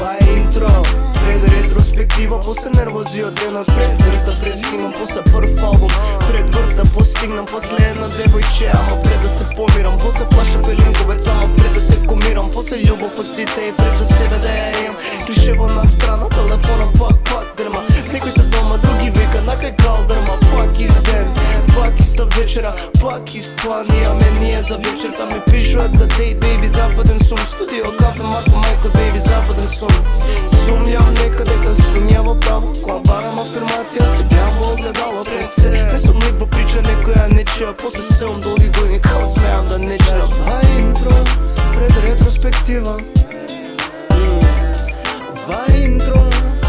Това е интро, пред ретроспектива, после нервози от ден напред. Дръзда през хима, после първ албум, пред върх да постигнам, после една девойче, ама пред да се помирам. После флаша белинковец, ама пред да се комирам. После любов от сите и пред за себе да я имам. Клишево на страна, телефона пак дърма. Никой са дома, други вика, накай кал дърма. Пак из ден, пак иста вечера, пак из план. Имаме ние за вечерта, ми пишуват за дейт, бейби, западен сум. Студио, кафе, Марко, майко, бейби, западен сум. Сумням некъде, късто няма право. Кога барам афирмация, се гледам в огледала пред се. Не съм никва прича, некоя не чуя. После селм дълги години, као смеям да не чуя. Това е интро, пред ретроспектива. Това е интро,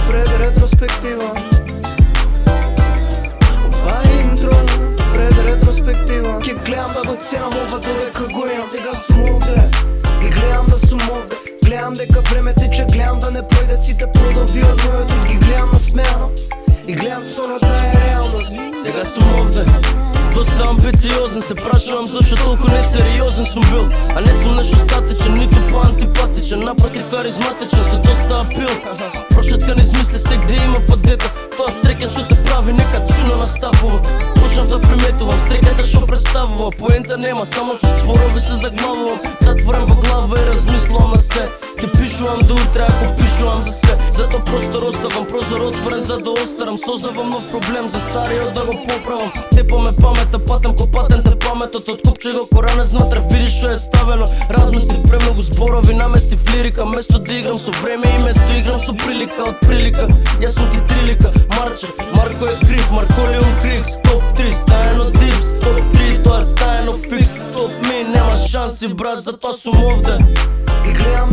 пред ретроспектива. Това е интро, пред ретроспектива. Кит гледам да го ценам, ова додека го имам. Сега сум овде и гледам да сум овде. Гледам дека време тече, гледам да не пройде сите плодови от моят труд. Ги гледам насмеяно и гледам сонът да е реалност. Сега сум овде, доста амбициозен се прашвам защо толкова несериозен съм бил. А не съм нещо статичен, нито по-антипатичен. Напротив харизматичен, след доста апил. Прошетка не измисля се где има фадета. Тоя стрекет що те прави, нека чуна настапува. Почнам да приметувам, стреката шо представува. Поента нема, само с спорови се загнавувам. Затворен в глава и размислям на се. Ке пишувам до утре, ако пишувам за се. Зато просто оставам прозор отворен за да остарам. Создавам нов проблем за стария да го поправам. Тепаме памета, патам ко патента паметът. Откупче го корана знатре, видиш шо е ставено. Разместих премного зборови, наместив лирика. Место да играм со време и место играм со прилика. От прилика, јас сум ти трилика. Марче, Марко е крив, Марколион Крикс. Топ 3, стаено дипс, топ 3, тоа стаено фикс. Топ ми, нема шанси брат, затоа сум овде. И гледам